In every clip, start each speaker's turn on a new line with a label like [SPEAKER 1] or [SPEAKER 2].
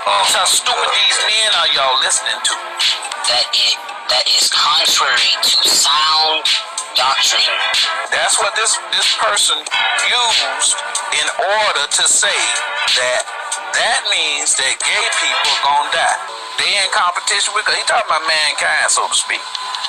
[SPEAKER 1] How stupid these men are y'all listening to?
[SPEAKER 2] That is contrary to sound doctrine.
[SPEAKER 1] That's what this person used in order to say that means that gay people gonna die. They in competition with, he talking about mankind, so to speak.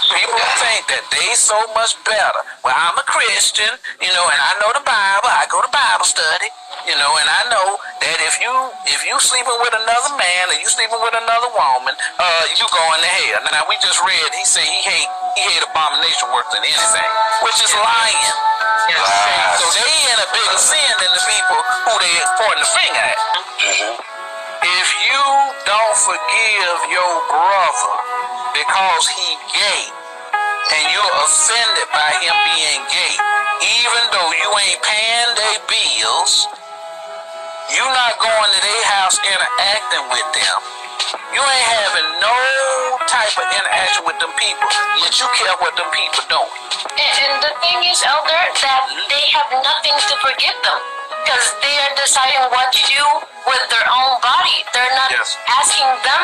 [SPEAKER 1] People think that they so much better. Well, I'm a Christian, and I know the Bible. I go to Bible study, and I know that if you sleeping with another man or you sleeping with another woman, you going to hell. Now we just read he said he hate abomination worse than anything, which is lying. Wow. So they in a bigger sin than the people who they pointing the finger at. If you don't forgive your brother because he gay, and you're offended by him being gay, even though you ain't paying their bills, you not going to their house interacting with them. You ain't having no type of interaction with them people, yet you care what them people doing.
[SPEAKER 3] And the thing is, Elder, that they have nothing to forgive them. Because they are deciding what to do with their own body. They're not asking them,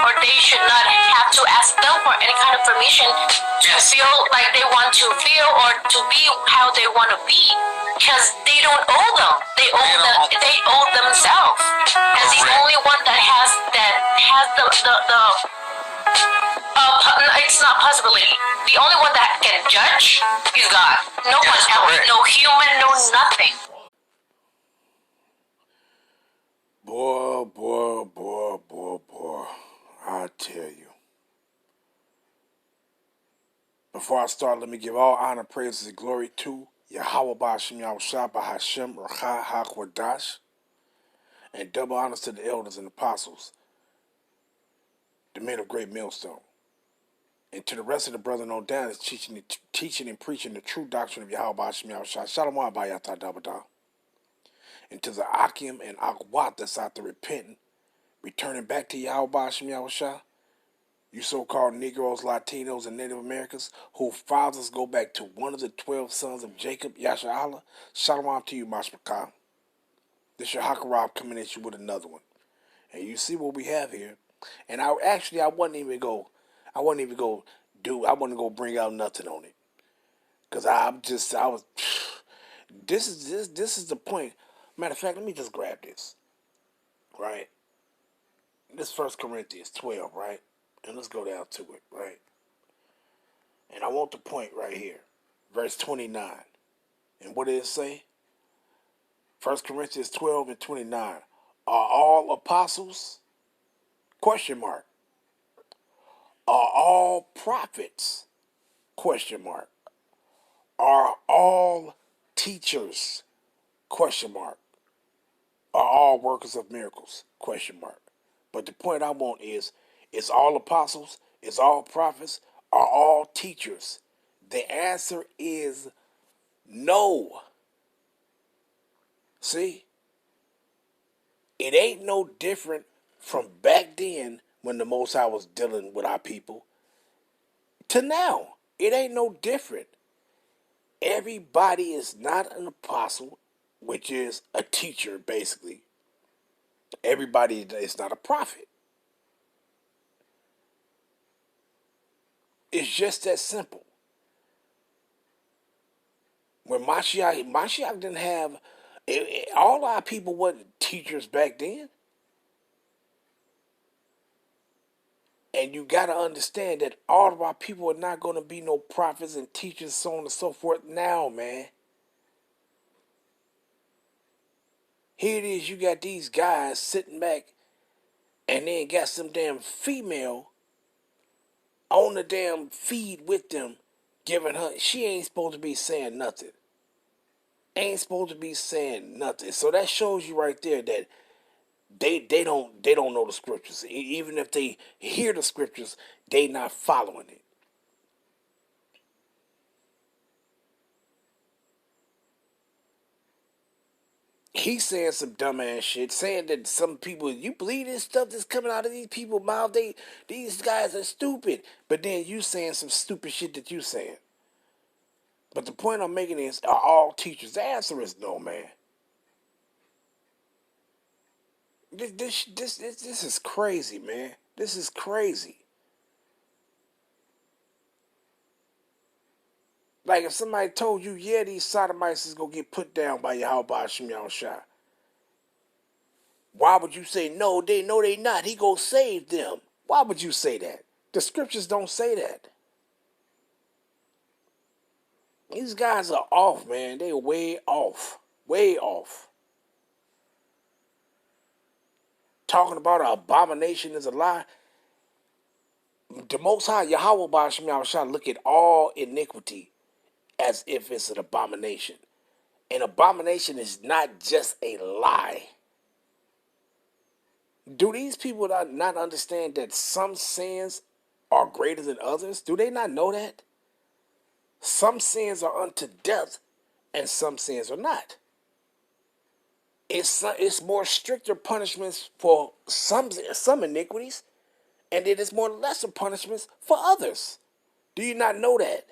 [SPEAKER 3] or they should not have to ask them for any kind of permission to feel like they want to feel or to be how they want to be. Because they don't owe them. They owe themselves. And the only one that has the it's not possibility. The only one that can judge is God. No one else. No human. No nothing.
[SPEAKER 4] Boy. I tell you. Before I start, let me give all honor, praises, and glory to Yahweh Ba'Shem Yahushua Ba'Hashem Racha HaKodash, and double honors to the elders and apostles, the men of great millstone, and to the rest of the brethren on down is teaching and preaching the true doctrine of Yahweh Ba'Shem Yahushua. Shalom Ba'yata Dabada. And to the Akim and Akwat that's out there repenting, returning back to Yahweh Ba'Shem Yahushua, you so-called Negroes, Latinos, and Native Americans whose fathers go back to one of the 12 sons of Jacob, Yasha Allah, shalom to you, Mashmakah. This your Hakarab coming at you with another one. And you see what we have here. And I wouldn't even go bring out nothing on it. Because this is the point. Matter of fact, let me just grab this. Right? This 1 Corinthians 12, right? And let's go down to it, right? And I want the point right here. Verse 29. And what did it say? 1 Corinthians 12 and 29. Are all apostles? Question mark. Are all prophets? Question mark. Are all teachers? Question mark. Are all workers of miracles? Question mark. But the point I want is all apostles? Is all prophets? Are all teachers? The answer is no. See? It ain't no different from back then when the Most High was dealing with our people to now. It ain't no different. Everybody is not an apostle, which is a teacher, basically. Everybody is not a prophet. It's just that simple. When Mashiach didn't have, all our people weren't teachers back then. And you got to understand that all of our people are not going to be no prophets and teachers, so on and so forth now, man. Here it is, you got these guys sitting back and then got some damn female on the damn feed with them, giving her, she ain't supposed to be saying nothing. Ain't supposed to be saying nothing. So that shows you right there that they don't know the scriptures. Even if they hear the scriptures, they not following it. He's saying some dumbass shit, saying that some people, you believe this stuff that's coming out of these people's mouth, these guys are stupid. But then you saying some stupid shit that you saying. But the point I'm making is, are all teachers? The answer is no, man. This is crazy, man. This is crazy. Like if somebody told you, yeah, these sodomites is gonna get put down by Yahweh Shem Yahushua, why would you say no? They not. He gonna save them. Why would you say that? The scriptures don't say that. These guys are off, man. They way off. Way off. Talking about an abomination is a lie. The Most High, Yahweh Ba'ashem Yahushua, look at all iniquity as if it's an abomination. An abomination is not just a lie. Do these people not understand that some sins are greater than others? Do they not know that? Some sins are unto death and some sins are not. It's more stricter punishments for some iniquities, and it is more lesser punishments for others. Do you not know that?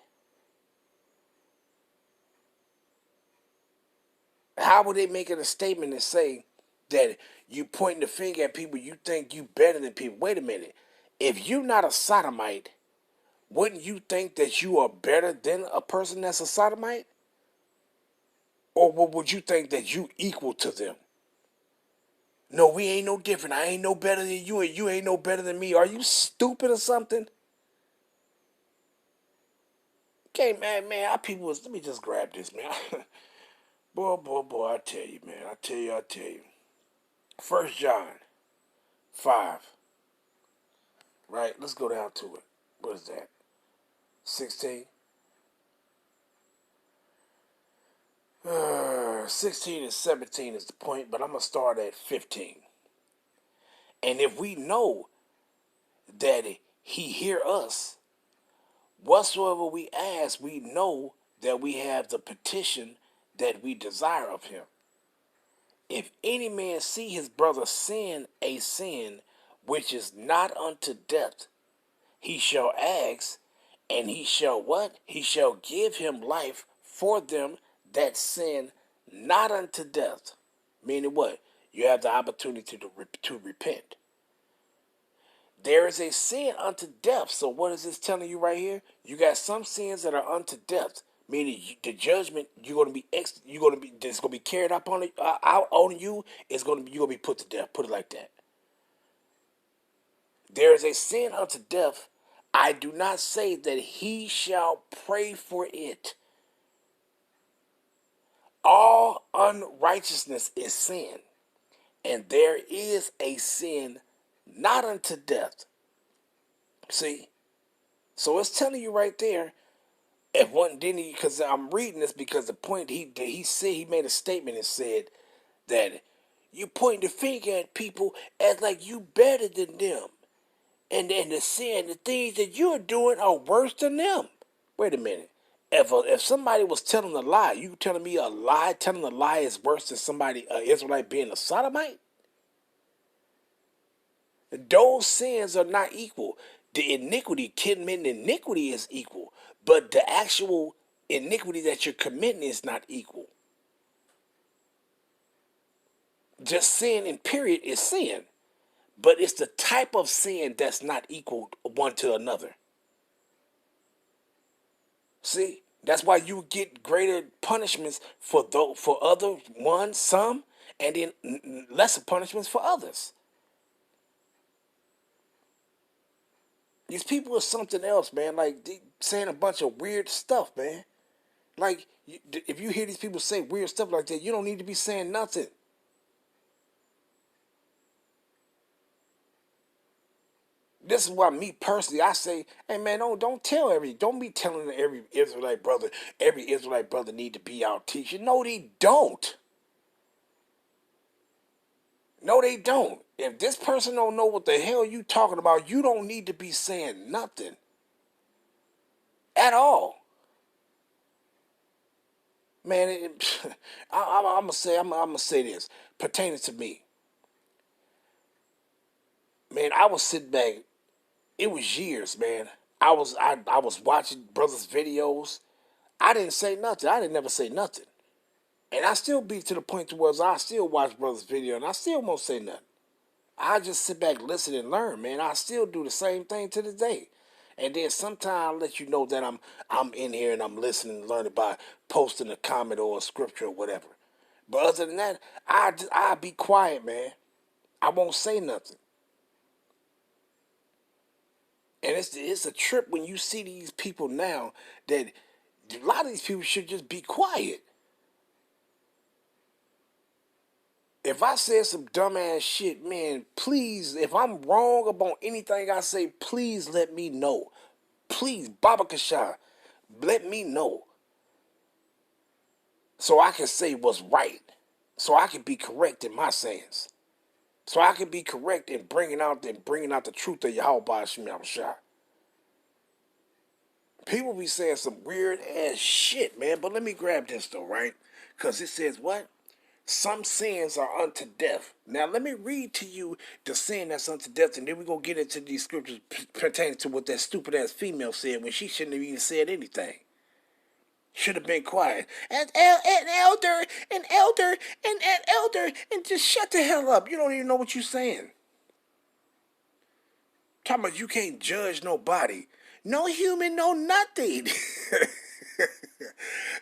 [SPEAKER 4] How would they make it a statement and say that you pointing the finger at people, you think you better than people? Wait a minute. If you're not a sodomite, wouldn't you think that you are better than a person that's a sodomite? Or would you think that you equal to them? No, we ain't no different. I ain't no better than you, and you ain't no better than me. Are you stupid or something? Okay, man, our people let me just grab this, man. boy, I tell you, man. I tell you. 1 John 5. Right? Let's go down to it. What is that? 16? 16 and 17 is the point, but I'm going to start at 15. And if we know that he hear us, whatsoever we ask, we know that we have the petition that we desire of him. If any man see his brother sin a sin which is not unto death, he shall ask, and he shall what? He shall give him life for them that sin not unto death. Meaning what? You have the opportunity to repent. There is a sin unto death. So what is this telling you right here? You got some sins that are unto death, meaning the judgment you're going to be carried out on you. You're going to be put to death. Put it like that. There is a sin unto death. I do not say that he shall pray for it. All unrighteousness is sin, and there is a sin not unto death. See? So it's telling you right there. If one didn't, because I'm reading this because the point he said, he made a statement and said that you point the finger at people as like you better than them, and the sin, the things that you're doing are worse than them. Wait a minute. If somebody was telling a lie, you telling me telling a lie is worse than somebody, Israelite being a sodomite? Those sins are not equal. The committing iniquity is equal, but the actual iniquity that you're committing is not equal. Just sin in period is sin, but it's the type of sin that's not equal one to another. See, that's why you get greater punishments for some, and then lesser punishments for others. These people are something else, man. Like, they saying a bunch of weird stuff, man. Like, if you hear these people say weird stuff like that, you don't need to be saying nothing. This is why me personally, I say, hey man, don't be telling every Israelite brother need to be out teaching. No, they don't. No, they don't. If this person don't know what the hell you talking about, you don't need to be saying nothing at all. Man, I'm gonna say this pertaining to me. Man, I was sitting back. It was years, man. I was watching brothers' videos. I didn't say nothing. I didn't never say nothing. And I still be to the point to where I still watch brothers' video and I still won't say nothing. I just sit back, listen, and learn, man. I still do the same thing to this day. And then sometimes I'll let you know that I'm in here and I'm listening and learning by posting a comment or a scripture or whatever. But other than that, I'll be quiet, man. I won't say nothing. And it's a trip when you see these people now that a lot of these people should just be quiet. If I said some dumbass shit, man, please, if I'm wrong about anything I say, please let me know. Please, Baba Kasha, let me know. So I can say what's right. So I can be correct in my sayings. So I can be correct in bringing out the truth of Yahweh Shemel Shah. People be saying some weird ass shit, man. But let me grab this though, right? Because it says what? Some sins are unto death. Now let me read to you the sin that's unto death, and then we're going to get into these scriptures pertaining to what that stupid ass female said when she shouldn't have even said anything. Should have been quiet. An elder, and just shut the hell up. You don't even know what you're saying. Talking about you can't judge nobody. No human, no nothing.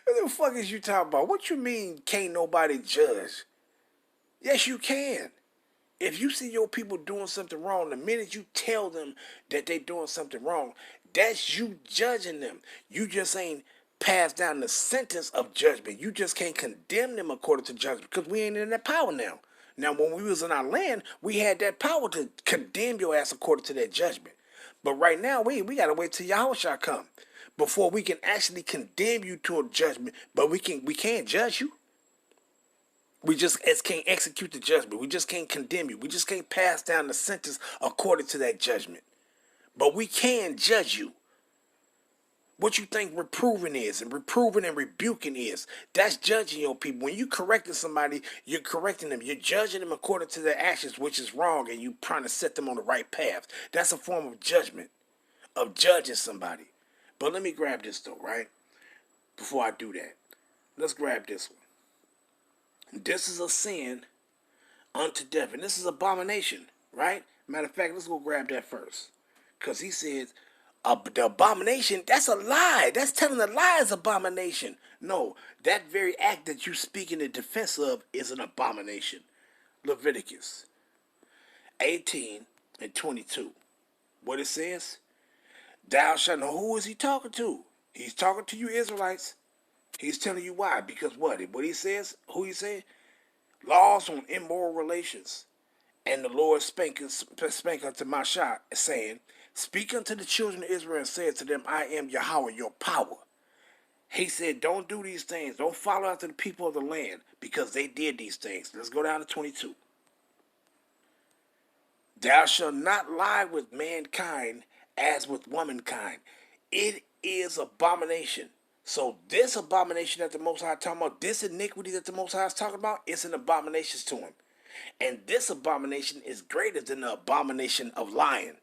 [SPEAKER 4] What the fuck is you talking about? What you mean can't nobody judge? Yes, you can. If you see your people doing something wrong, the minute you tell them that they doing something wrong, that's you judging them. You just ain't passed down the sentence of judgment. You just can't condemn them according to judgment because we ain't in that power now. Now, when we was in our land, we had that power to condemn your ass according to that judgment. But right now, we got to wait till Yahweh come before we can actually condemn you to a judgment. But we can't judge you. We just can't execute the judgment. We just can't condemn you. We just can't pass down the sentence according to that judgment. But we can judge you. What you think reproving is, and reproving and rebuking is, that's judging your people. When you correcting somebody, you're correcting them. You're judging them according to their actions, which is wrong, and you trying to set them on the right path. That's a form of judgment, of judging somebody. But let me grab this though, right? Before I do that, let's grab this one. This is a sin unto death, and this is abomination, right? Matter of fact, let's go grab that first, because he says the abomination. That's a lie. That's telling a lie is abomination. No, that very act that you speak in the defense of is an abomination. Leviticus 18:22. What it says? Thou shalt know. Who is he talking to? He's talking to you Israelites. He's telling you why. Because what he says, who he said? Laws on immoral relations. And the Lord spake unto Moshe, saying, speak unto the children of Israel and say to them, I am Yahweh, your power. He said, don't do these things. Don't follow after the people of the land, because they did these things. Let's go down to 22. Thou shalt not lie with mankind as with womankind. It is abomination. So this abomination that the Most High is talking about, this iniquity that the Most High is talking about, it's an abomination to him. And this abomination is greater than the abomination of lying.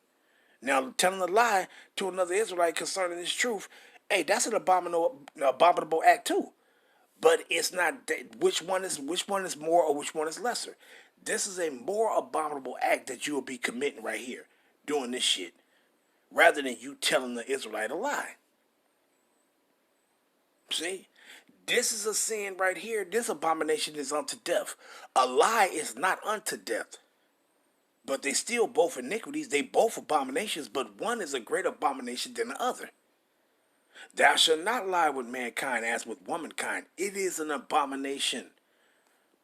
[SPEAKER 4] Now, telling a lie to another Israelite concerning this truth, hey, that's an abominable act too. But it's not which one is more or which one is lesser. This is a more abominable act that you will be committing right here, doing this shit, rather than you telling the Israelite a lie. See? This is a sin right here. This abomination is unto death. A lie is not unto death. But they still both iniquities. They both abominations, but one is a greater abomination than the other. Thou shalt not lie with mankind as with womankind. It is an abomination.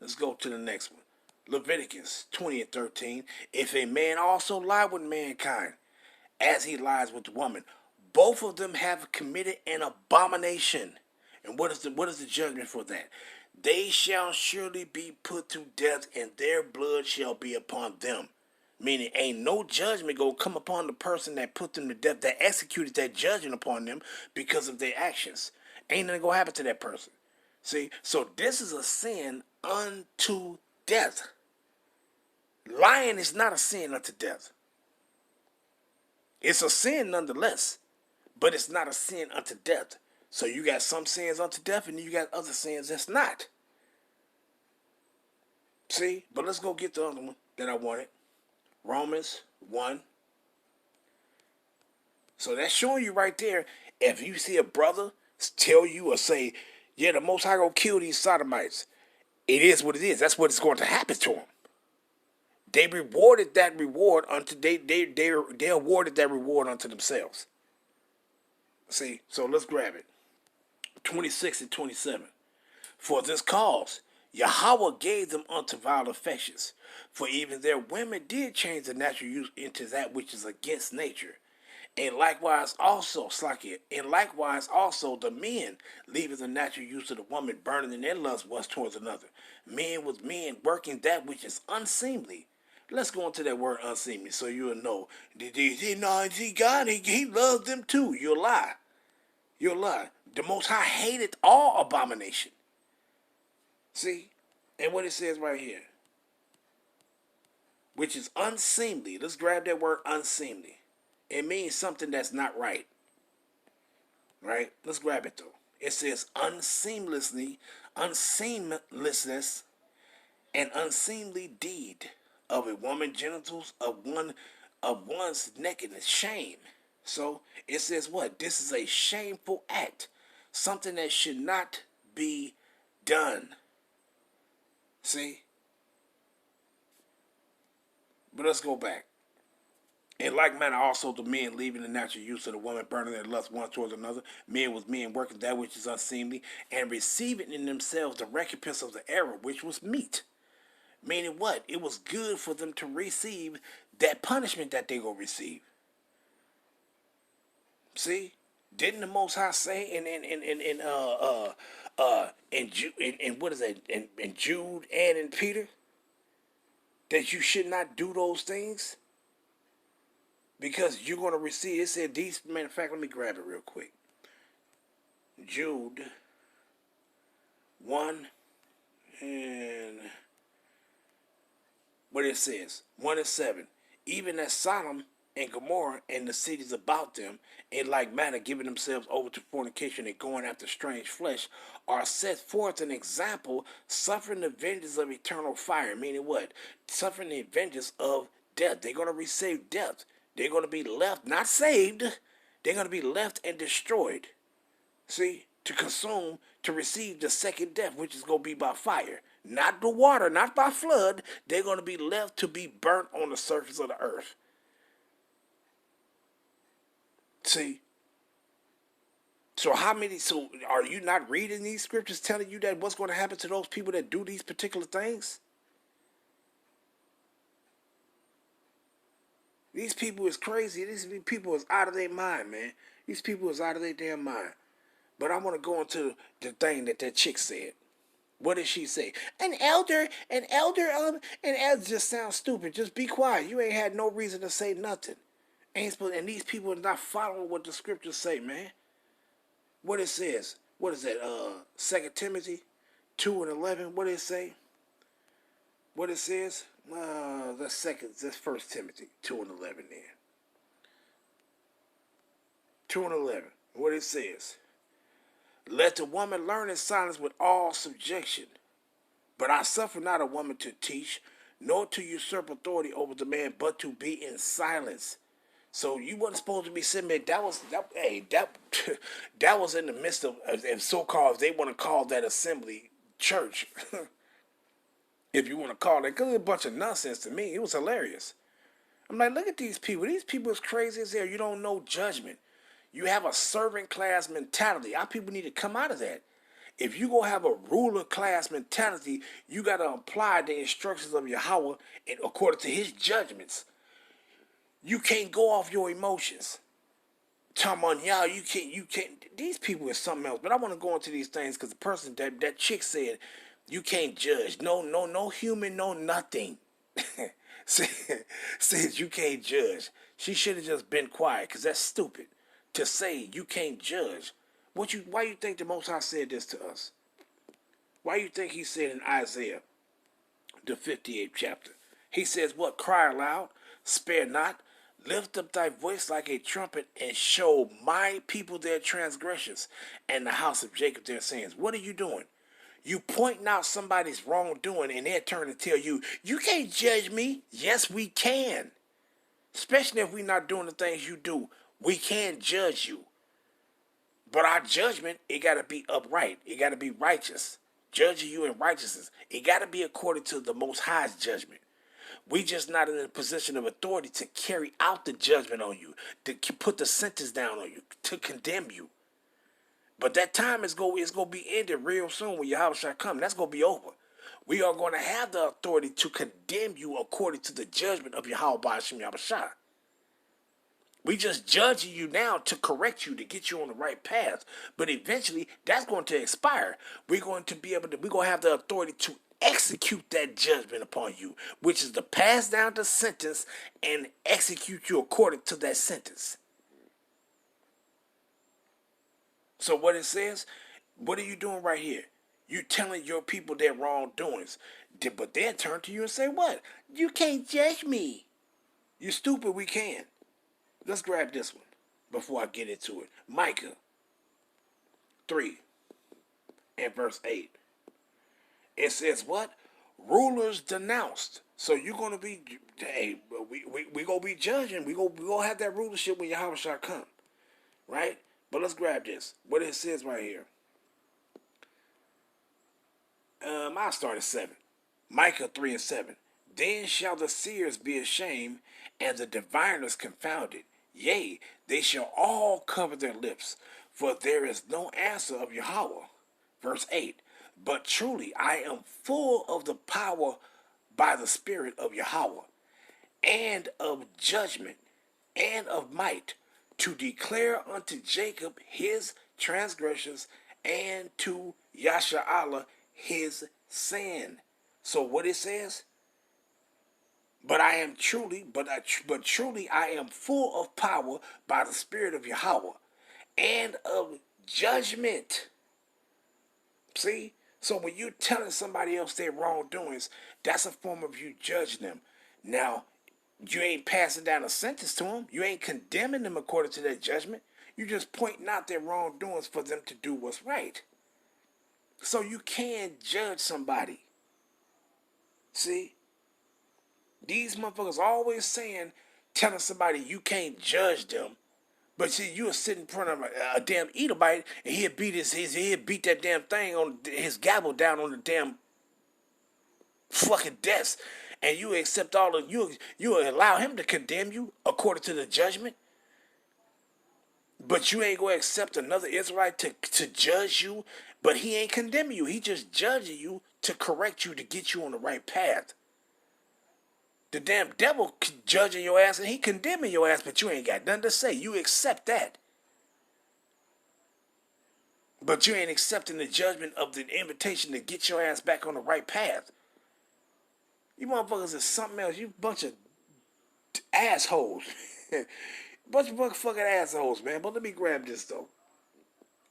[SPEAKER 4] Let's go to the next one. Leviticus 20:13. If a man also lie with mankind as he lies with the woman, both of them have committed an abomination. And what is the judgment for that? They shall surely be put to death, and their blood shall be upon them. Meaning ain't no judgment gonna come upon the person that put them to death, that executed that judgment upon them because of their actions. Ain't nothing gonna happen to that person. See, so this is a sin unto death. Lying is not a sin unto death. It's a sin nonetheless, but it's not a sin unto death. So you got some sins unto death, and you got other sins that's not. See, but let's go get the other one that I wanted. Romans 1. So that's showing you right there. If you see a brother tell you or say, yeah, the Most High gonna kill these sodomites, it is what it is. That's what is going to happen to them. They rewarded that reward unto they awarded that reward unto themselves. See, so let's grab it. 26 and 27. For this cause, Yahweh gave them unto vile affections. For even their women did change the natural use into that which is against nature. And likewise also, the men, leaving the natural use of the woman, burning in their lust was towards another. Men with men, working that which is unseemly. Let's go into that word unseemly, so you'll know. God, he loves them too. You'll lie. You'll lie. The Most High hated all abomination. See? And what it says right here. Which is unseemly. Let's grab that word unseemly. It means something that's not right. Right? Let's grab it though. It says unseamlessness, and unseemly deed of a woman's genitals, of one's nakedness, shame. So it says what? This is a shameful act. Something that should not be done. See? But let's go back. In like manner also the men, leaving the natural use of the woman, burning their lust one towards another, men with men, working that which is unseemly, and receiving in themselves the recompense of the error, which was meet. Meaning what? It was good for them to receive that punishment that they will receive. See? Didn't the Most High say in what is that? In Jude and in Peter, that you should not do those things? Because you're going to receive, it said these, matter of fact, let me grab it real quick. Jude 1 and what it says, 1 and 7. Even as Sodom and Gomorrah and the cities about them, in like manner giving themselves over to fornication and going after strange flesh, are set forth an example, suffering the vengeance of eternal fire. Meaning what? Suffering the vengeance of death. They're going to receive death. They're going to be left, not saved, they're going to be left and destroyed. See? To consume, to receive the second death, which is going to be by fire. Not the water, not by flood. They're going to be left to be burnt on the surface of the earth. See? So are you not reading these scriptures telling you that what's going to happen to those people that do these particular things? These people is crazy. These people is out of their mind, man. These people is out of their damn mind. But I want to go into the thing that chick said. What did she say? An elder just sounds stupid. Just be quiet. You ain't had no reason to say nothing. And these people are not following what the scriptures say, man. What it says. What is that? 2 Timothy 2 and 11. What did it say? What it says? That's 1 Timothy 2 and 11 there. 2 and 11. What it says. Let the woman learn in silence with all subjection. But I suffer not a woman to teach, nor to usurp authority over the man, but to be in silence. So you wasn't supposed to be sitting there. That was in the midst of so-called, they want to call that assembly church. If you want to call it, because it's a bunch of nonsense to me. It was hilarious. I'm like, look at these people. These people is crazy as hell. You don't know judgment. You have a servant class mentality. Our people need to come out of that. If you go have a ruler class mentality, you got to apply the instructions of Yahweh according to his judgments. You can't go off your emotions. Y'all, you can't. These people is something else. But I want to go into these things because the person that chick said, you can't judge. No human, no nothing. Says you can't judge. She should have just been quiet because that's stupid. To say you can't judge. Why you think the Most High said this to us? Why you think he said in Isaiah, the 58th chapter? He says what? Cry aloud, spare not, lift up thy voice like a trumpet, and show my people their transgressions, and the house of Jacob their sins. What are you doing? You pointing out somebody's wrongdoing and they're turn to tell you, you can't judge me. Yes, we can. Especially if we're not doing the things you do. We can judge you. But our judgment, it got to be upright. It got to be righteous. Judging you in righteousness. It got to be according to the Most High's judgment. We just not in a position of authority to carry out the judgment on you, to put the sentence down on you, to condemn you. But that time is going to be ended real soon when Yahweh shall come. That's going to be over. We are going to have the authority to condemn you according to the judgment of Yahweh Ba'ashim Yahushua. We just judging you now to correct you, to get you on the right path. But eventually, that's going to expire. We're going to have the authority to execute that judgment upon you, which is to pass down the sentence and execute you according to that sentence. So what it says, what are you doing right here? You telling your people their wrongdoings. But they'll turn to you and say, what? You can't judge me. You stupid, we can. Let's grab this one before I get into it. Micah 3 and verse 8. It says what? Rulers denounced. So you're going to be, hey, we going to be judging. We going to have that rulership when Yahweh shall come. Right? But let's grab this. What it says right here. I'll start at 7. Micah 3 and 7. Then shall the seers be ashamed, and the diviners confounded. Yea, they shall all cover their lips, for there is no answer of Yahweh. Verse 8. But truly I am full of the power by the Spirit of Yahweh, and of judgment, and of might, to declare unto Jacob his transgressions, and to Yasha'Allah his sin. So what it says? But truly I am full of power by the Spirit of Yahweh, and of judgment. See? So when you're telling somebody else their wrongdoings, that's a form of you judging them. Now, you ain't passing down a sentence to them. You ain't condemning them according to their judgment. You're just pointing out their wrongdoings for them to do what's right. So you can judge somebody. See? These motherfuckers always telling somebody you can't judge them. But see, you were sitting in front of a damn Edomite, and he'd beat that damn thing on his gavel down on the damn fucking desk, and you accept all of you allow him to condemn you according to the judgment. But you ain't gonna accept another Israelite to judge you, but he ain't condemning you. He just judging you to correct you, to get you on the right path. The damn devil judging your ass and he condemning your ass, but you ain't got nothing to say. You accept that. But you ain't accepting the judgment of the invitation to get your ass back on the right path. You motherfuckers is something else. You bunch of assholes. Bunch of motherfucking assholes, man. But let me grab this, though.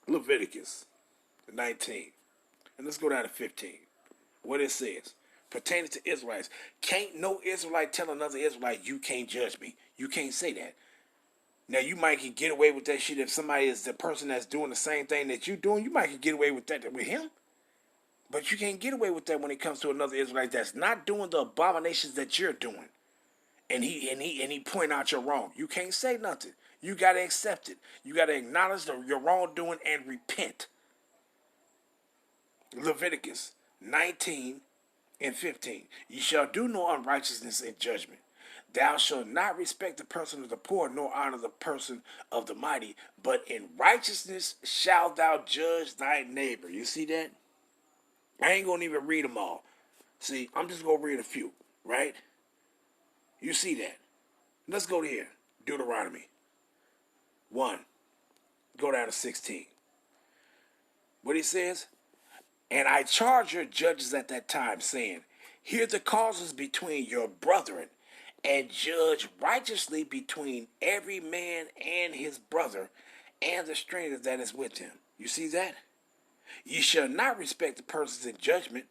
[SPEAKER 4] Leviticus 19. And let's go down to 15. What it says. Pertaining to Israelites. Can't no Israelite tell another Israelite, you can't judge me. You can't say that. Now, you might can get away with that shit if somebody is the person that's doing the same thing that you're doing. You might can get away with that with him. But you can't get away with that when it comes to another Israelite that's not doing the abominations that you're doing. And he point out you're wrong. You can't say nothing. You got to accept it. You got to acknowledge your wrongdoing and repent. Leviticus 19 and 15. Ye shall do no unrighteousness in judgment. Thou shalt not respect the person of the poor, nor honor the person of the mighty, but in righteousness shalt thou judge thy neighbor. You see that? I ain't going to even read them all. See, I'm just going to read a few, right? You see that? Let's go to here. Deuteronomy 1. Go down to 16. What he says? And I charge your judges at that time, saying, hear the causes between your brethren, and judge righteously between every man and his brother, and the stranger that is with him. You see that? Ye shall not respect the persons in judgment,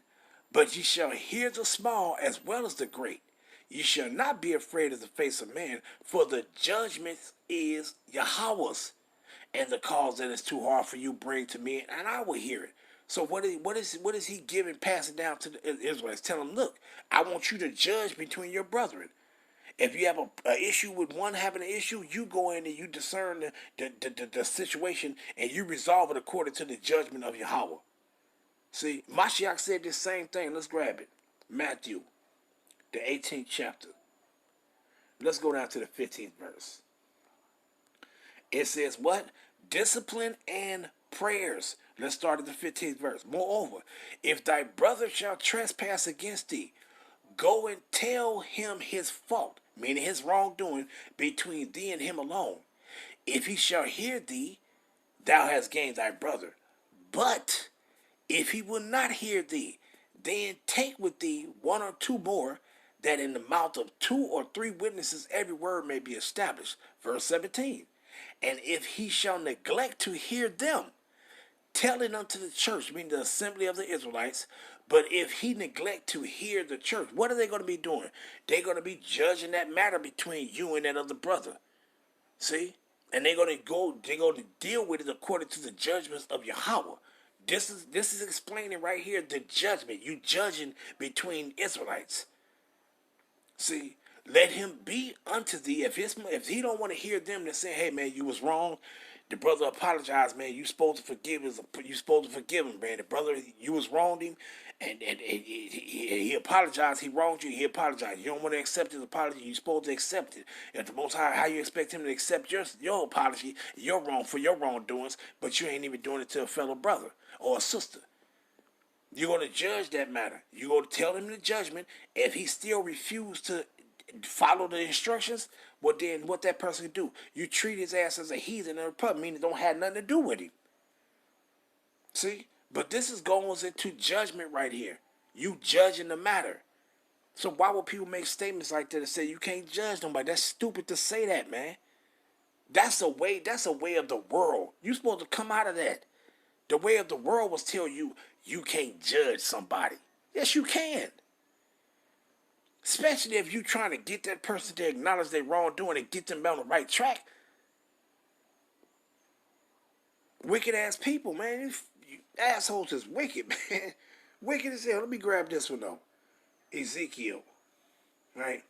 [SPEAKER 4] but ye shall hear the small as well as the great. Ye shall not be afraid of the face of man, for the judgment is Yahweh's, and the cause that is too hard for you bring to me, and I will hear it. So what is he giving, passing down to the Israelites? Telling them, look, I want you to judge between your brethren. If you have a issue with one having an issue, you go in and you discern the situation and you resolve it according to the judgment of Yahweh. See, Mashiach said the same thing. Let's grab it. Matthew, the 18th chapter. Let's go down to the 15th verse. It says what? Discipline and prayers. Let's start at the 15th verse. Moreover, if thy brother shall trespass against thee, go and tell him his fault, meaning his wrongdoing, between thee and him alone. If he shall hear thee, thou hast gained thy brother. But if he will not hear thee, then take with thee one or two more, that in the mouth of 2 or 3 witnesses every word may be established. Verse 17. And if he shall neglect to hear them, tell it unto the church, meaning the assembly of the Israelites. But if he neglect to hear the church, what are they going to be doing? They're going to be judging that matter between you and that other brother. See? And they're going to deal with it according to the judgments of Yahweh. This is explaining right here the judgment. You judging between Israelites. See, let him be unto thee. If he don't want to hear them, that say, hey man, you was wrong. The brother apologized, man. You supposed to forgive him, man. The brother, you was wronged him, and he apologized. He wronged you. He apologized. You don't want to accept his apology. You supposed to accept it. At the Most High, how you expect him to accept your apology? You're wrong for your wrongdoings, but you ain't even doing it to a fellow brother or a sister. You're going to judge that matter. You're going to tell him the judgment. If he still refuses to follow the instructions, well then what that person can do? You treat his ass as a heathen in a pub, meaning it don't have nothing to do with him. See? But this is going into judgment right here. You judging the matter. So why would people make statements like that and say you can't judge nobody? That's stupid to say that, man. That's a way of the world. You're supposed to come out of that. The way of the world was tell you can't judge somebody. Yes, you can. Especially if you're trying to get that person to acknowledge their wrongdoing and get them on the right track. Wicked ass people, man. You assholes is wicked, man. Wicked as hell. Let me grab this one though. Ezekiel. Right?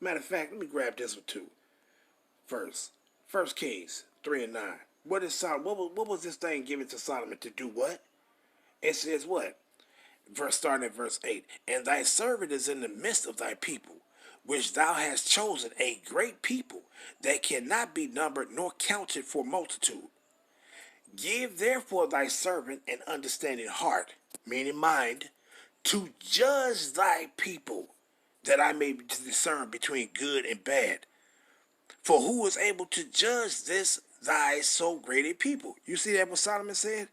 [SPEAKER 4] Matter of fact, let me grab this one too. First Kings 3 and 9. What was this thing given to Solomon to do what? It says what? Starting at verse 8. And thy servant is in the midst of thy people, which thou hast chosen, a great people, that cannot be numbered nor counted for multitude. Give therefore thy servant an understanding heart, meaning mind, to judge thy people, that I may discern between good and bad. For who is able to judge this thy so great a people? You see that what Solomon said?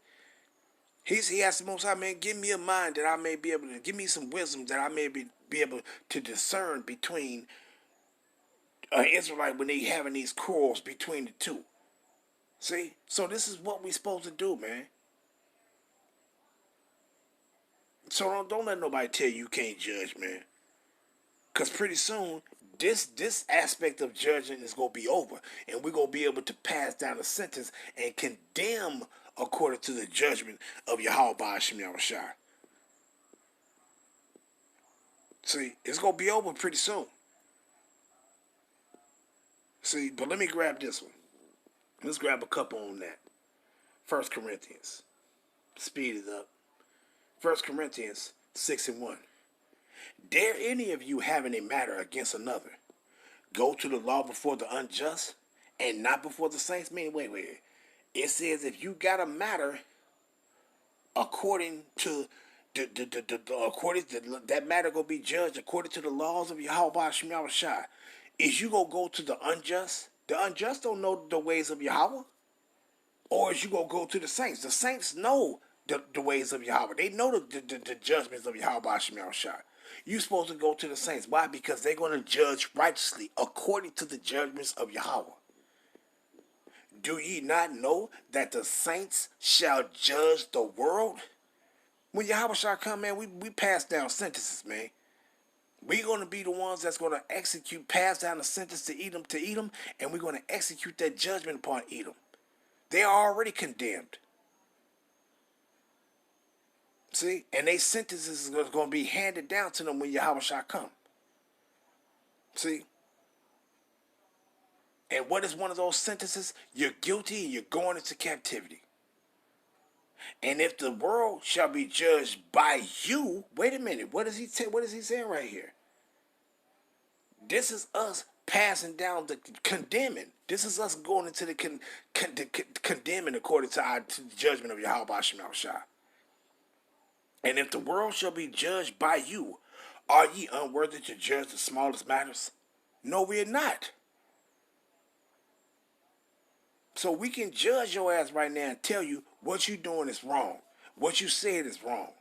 [SPEAKER 4] He asked the Most High, man, give me a mind that I may be able to, give me some wisdom that I may be able to discern between an Israelite when they having these quarrels between the two. See? So this is what we supposed to do, man. So don't let nobody tell you can't judge, man. Because pretty soon, this aspect of judging is going to be over. And we're going to be able to pass down a sentence and condemn according to the judgment of Yahweh Ba'ashem Yahushua. See, it's going to be over pretty soon. See, but let me grab this one. Let's grab a couple on that. 1 Corinthians. Speed it up. 1 Corinthians 6 and 1. Dare any of you having a matter against another go to the law before the unjust and not before the saints? Wait. It says if you got a matter according to that matter gonna be judged according to the laws of Yahweh Ba'ashem Yahushua. Is you gonna go to the unjust? The unjust don't know the ways of Yahweh. Or is you gonna go to the saints? The saints know the ways of Yahweh. They know the judgments of Yahweh Ba'ashem Yahushua. You're supposed to go to the saints. Why? Because they're going to judge righteously according to the judgments of Yahweh. Do ye not know that the saints shall judge the world? When Yahweh shall come, man, we pass down sentences, man. We're going to be the ones that's going to pass down the sentence to Edom, and we're going to execute that judgment upon Edom. They are already condemned. See? And they sentences is going to be handed down to them when Yahweh shall come. See? And what is one of those sentences? You're guilty and you're going into captivity. And if the world shall be judged by you, wait a minute, what is he saying right here? This is us passing down the condemning. This is us going into the condemning according to the judgment of Yahweh Shema Shai. And if the world shall be judged by you, are ye unworthy to judge the smallest matters? No, we are not. So we can judge your ass right now and tell you what you doing is wrong, what you said is wrong,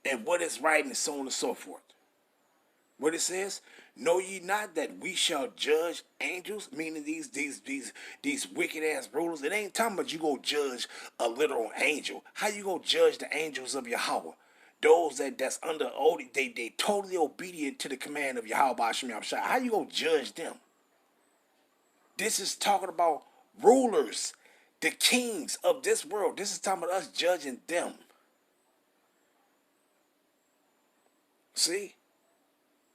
[SPEAKER 4] and what is right, and so on and so forth. What it says, know ye not that we shall judge angels, meaning these wicked ass rulers. It ain't talking about you go judge a literal angel. How you go judge the angels of Yahweh? Those that's under they totally obedient to the command of Yahweh Shem Shai. How you go judge them? This is talking about rulers, the kings of this world. This is talking about us judging them. See?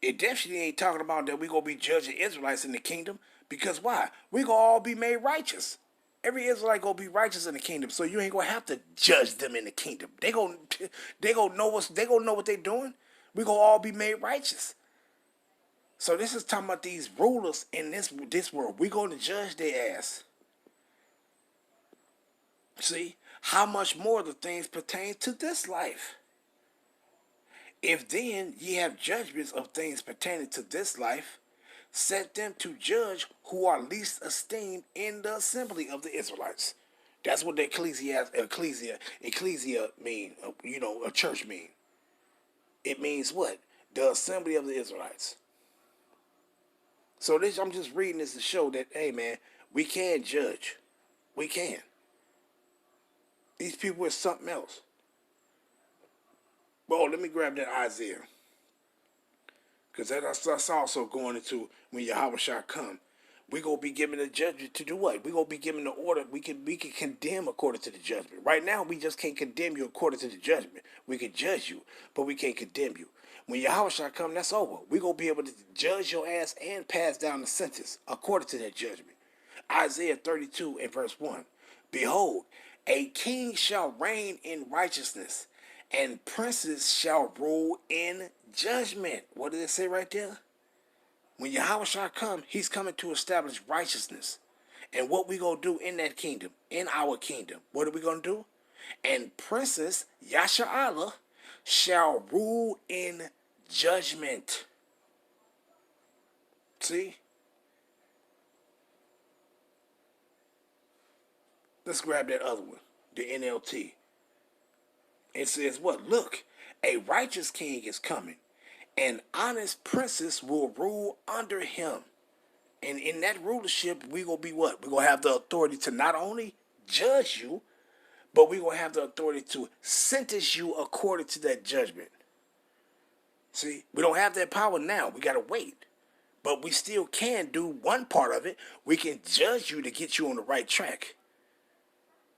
[SPEAKER 4] It definitely ain't talking about that we're going to be judging Israelites in the kingdom. Because why? We're going to all be made righteous. Every Israelite going to be righteous in the kingdom. So you ain't going to have to judge them in the kingdom. They going to know what they're doing. We're going to all be made righteous. So this is talking about these rulers in this world. We're going to judge their ass. See? How much more the things pertain to this life? If then ye have judgments of things pertaining to this life, set them to judge who are least esteemed in the assembly of the Israelites. That's what the ecclesia mean, a church mean. It means what? The assembly of the Israelites. So I'm just reading this to show that, hey man, we can judge. We can. These people are something else. Well, let me grab that Isaiah. Because that's also going into when Yahweh shall come. We're going to be given the judgment to do what? We're going to be given the order. We can condemn according to the judgment. Right now, we just can't condemn you according to the judgment. We can judge you, but we can't condemn you. When Yahweh shall come, that's over. We're going to be able to judge your ass and pass down the sentence according to that judgment. Isaiah 32 and verse 1. Behold, a king shall reign in righteousness, and princes shall rule in judgment. What did it say right there? When Yahweh shall come, he's coming to establish righteousness. And what we going to do in that kingdom, in our kingdom, what are we going to do? And princes, Yasha'Allah, shall rule in judgment. See? Let's grab that other one, the NLT. It says what? Look, a righteous king is coming, and honest princes will rule under him. And in that rulership, we're going to be what? We're going to have the authority to not only judge you, but we're going to have the authority to sentence you according to that judgment. See, we don't have that power now. We got to wait. But we still can do one part of it. We can judge you to get you on the right track.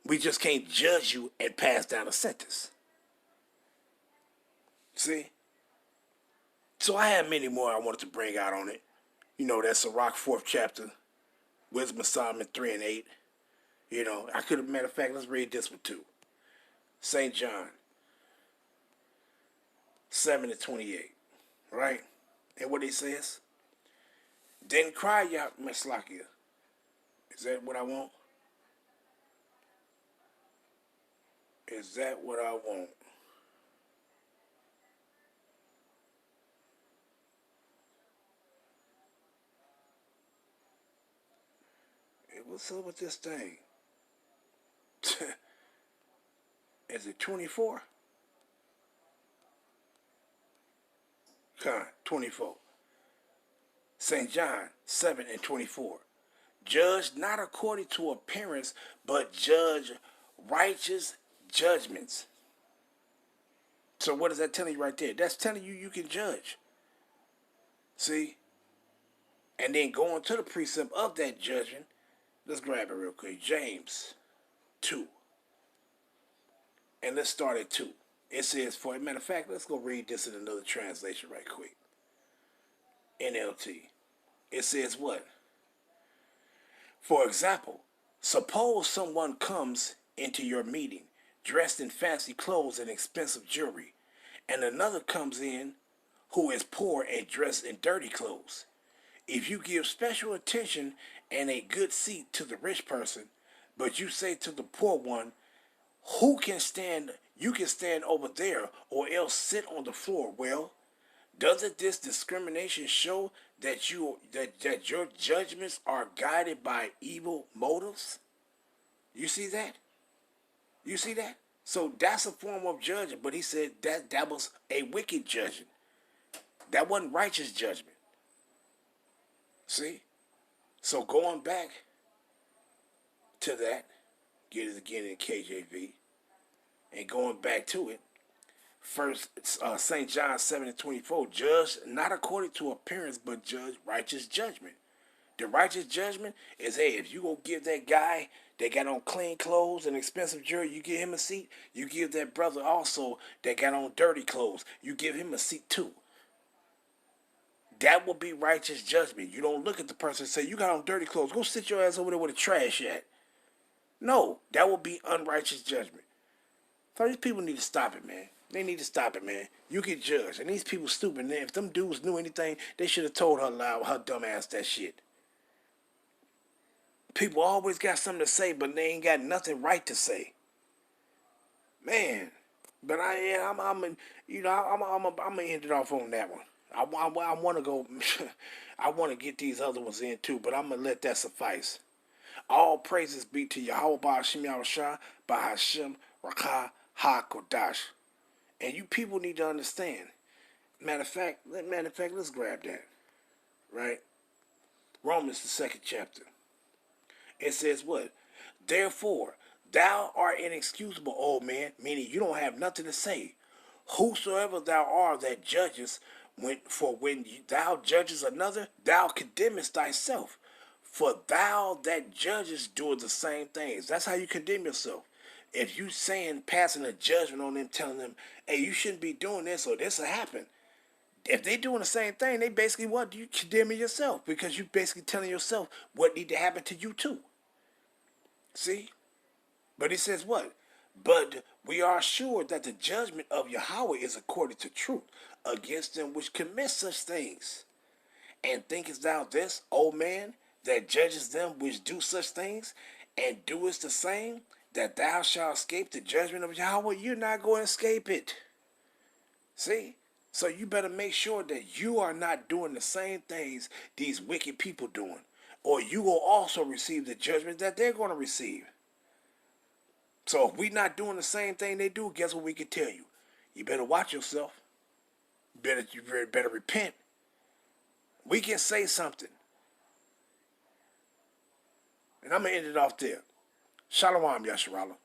[SPEAKER 4] We just can't judge you and pass down a sentence. See? So I have many more I wanted to bring out on it. That's Sirach 4th chapter, Wisdom of Solomon 3 and 8. I could have, matter of fact, let's read this one too. St. John 7 and 28. Right? And what he says? Then cry Yah Meslakia. Is that what I want? Is that what I want? Hey, what's up with this thing? Is it 24? Con, 24. St. John 7 and 24. Judge not according to appearance, but judge righteous judgments. So what is that telling you right there? That's telling you can judge. See? And then going to the precept of that judgment, let's grab it real quick. James 2. And let's start at 2. It says, for a matter of fact, let's go read this in another translation right quick. NLT. It says what? For example, suppose someone comes into your meeting dressed in fancy clothes and expensive jewelry, and another comes in who is poor and dressed in dirty clothes. If you give special attention and a good seat to the rich person, but you say to the poor one, who can stand, you can stand over there or else sit on the floor. Well, doesn't this discrimination show that your judgments are guided by evil motives? You see that? You see that? So that's a form of judging, but he said that was a wicked judging. That wasn't righteous judgment. See? So going back to that, get it again in KJV, and going back to it, first St. John 7:24, judge not according to appearance, but judge righteous judgment. The righteous judgment is, hey, if you go give that guy that got on clean clothes and expensive jewelry, you give him a seat. You give that brother also that got on dirty clothes, you give him a seat too. That will be righteous judgment. You don't look at the person and say, you got on dirty clothes, go sit your ass over there with the trash at. No, that will be unrighteous judgment. So these people need to stop it, man. They need to stop it, man. You get judged. And these people stupid, man. If them dudes knew anything, they should have told her dumb ass that shit. People always got something to say, but they ain't got nothing right to say. Man. But I'm gonna end it off on that one. I want to go, I want to get these other ones in too, but I'm going to let that suffice. All praises be to Yahweh Ba'ashim Yahushua, Ba'ashim Rakah HaKodash. And you people need to understand. Matter of fact, let's grab that. Right? Romans, the 2nd chapter. It says what? Therefore, thou art inexcusable, old man, meaning you don't have nothing to say. Whosoever thou art that judges, when thou judges another, thou condemnest thyself. For thou that judges doeth the same things. That's how you condemn yourself. If you passing a judgment on them, telling them, hey, you shouldn't be doing this or this will happen. If they doing the same thing, they basically what? You condemning yourself because you basically telling yourself what need to happen to you too. See? But it says what? But we are sure that the judgment of Yahweh is according to truth against them which commit such things. And thinkest thou this, O man, that judges them which do such things, and doest the same, that thou shalt escape the judgment of Yahweh? You're not going to escape it. See? So you better make sure that you are not doing the same things these wicked people doing, or you will also receive the judgment that they're going to receive. So if we're not doing the same thing they do, guess what we can tell you? You better watch yourself. You better repent. We can say something. And I'm going to end it off there. Shalom, Yasharallah.